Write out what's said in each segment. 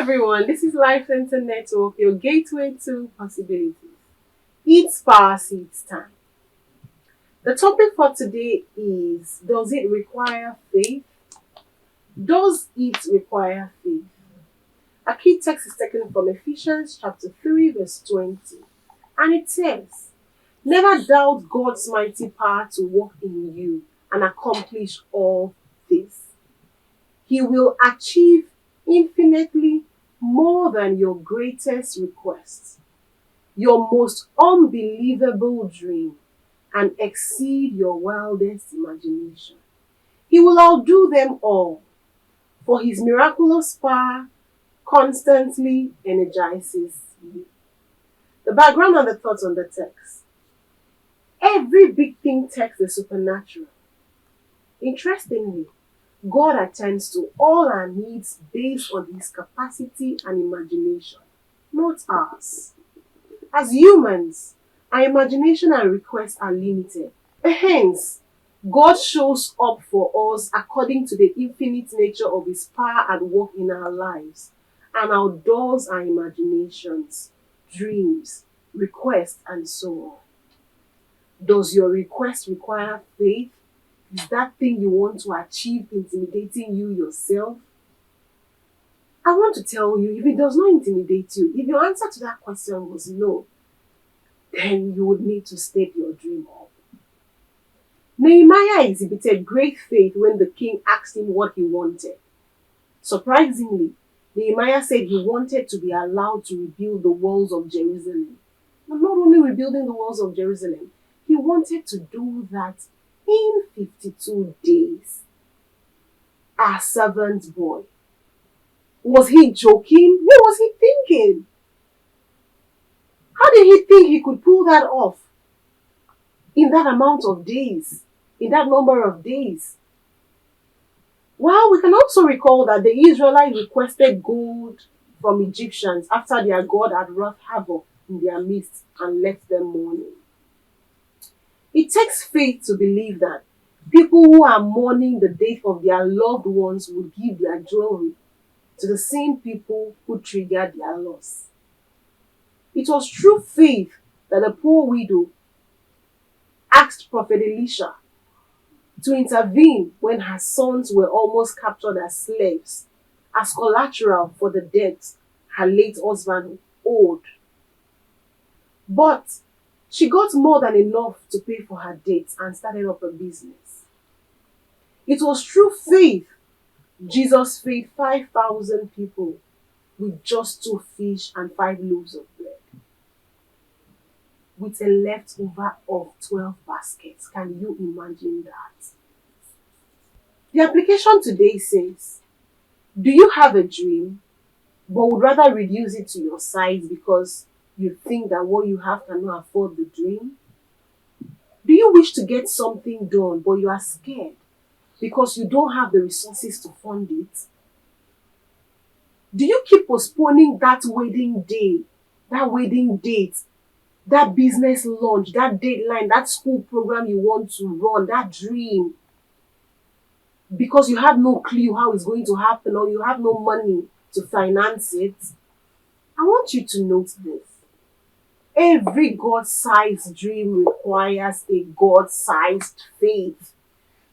everyone, this is Life Center Network, your gateway to possibilities. It's Power Seeds time. The topic for today is: does it require faith? Does it require faith? Our key text is taken from Ephesians chapter 3, verse 20, and it says, "Never doubt God's mighty power to work in you and accomplish all this. He will achieve infinitely more than your greatest request, your most unbelievable dream, and exceed your wildest imagination. He will outdo them all, for his miraculous power constantly energizes you." The background and the thoughts on the text. Every big thing takes the supernatural. Interestingly, God attends to all our needs based on his capacity and imagination, not ours. As humans, our imagination and requests are limited. Hence, God shows up for us according to the infinite nature of his power at work in our lives and outdoors our imaginations, dreams, requests, and so on. Does your request require faith? Is that thing you want to achieve intimidating you yourself? I want to tell you, if it does not intimidate you, if your answer to that question was no, then you would need to step your dream up. Nehemiah exhibited great faith when the king asked him what he wanted. Surprisingly, Nehemiah said he wanted to be allowed to rebuild the walls of Jerusalem. And not only rebuilding the walls of Jerusalem, he wanted to do that in 52 days. Our servant boy. Was he joking? What was he thinking? How did he think he could pull that off in that amount of days, in that number of days? Well, we can also recall that the Israelites requested gold from Egyptians after their God had wrought havoc in their midst and left them mourning. It takes faith to believe that people who are mourning the death of their loved ones will give their jewelry to the same people who triggered their loss. It was through faith that the poor widow asked Prophet Elisha to intervene when her sons were almost captured as slaves, as collateral for the debts her late husband owed. But she got more than enough to pay for her debts and started up a business. It was through faith Jesus fed 5,000 people with just 2 fish and 5 loaves of bread, with a leftover of 12 baskets. Can you imagine that? The application today says, do you have a dream but would rather reduce it to your size because you think that what you have cannot afford the dream? Do you wish to get something done but you are scared because you don't have the resources to fund it? Do you keep postponing that wedding day, that wedding date, that business launch, that deadline, that school program you want to run, that dream, because you have no clue how it's going to happen or you have no money to finance it? I want you to note this. Every God-sized dream requires a God-sized faith.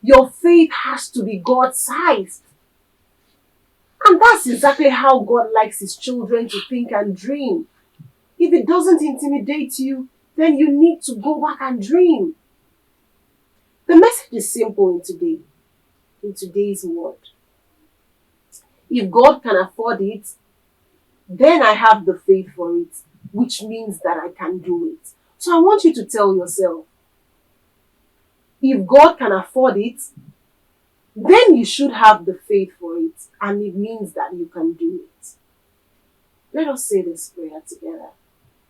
Your faith has to be God-sized. And that's exactly how God likes his children to think and dream. If it doesn't intimidate you, then you need to go back and dream. The message is simple in today's world. If God can afford it, then I have the faith for it, which means that I can do it. So I want you to tell yourself, if God can afford it, then you should have the faith for it, and it means that you can do it. Let us say this prayer together.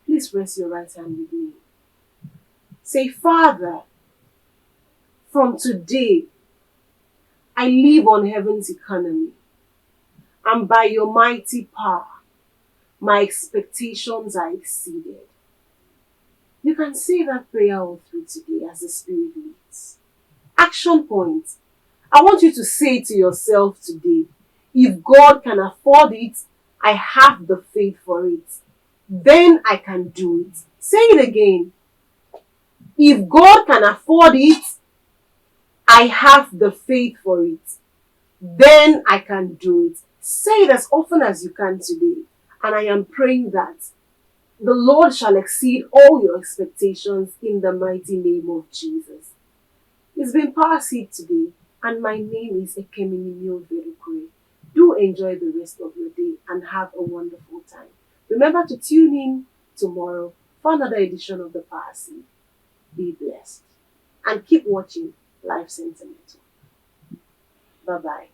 Please press your right hand with me. Say, Father, from today, I live on heaven's economy, and by your mighty power, my expectations are exceeded. You can say that prayer all through today as the Spirit leads. Action point. I want you to say to yourself today, if God can afford it I have the faith for it, then I can do it. Say it again. If God can afford it, I have the faith for it, then I can do it. Say it as often as you can today. And I am praying that the Lord shall exceed all your expectations in the mighty name of Jesus. It's been Power Seed today, and my name is Ekemini Verukure. Do enjoy the rest of your day and have a wonderful time. Remember to tune in tomorrow for another edition of the Power Seed. Be blessed and keep watching Life Sentimental. Bye bye.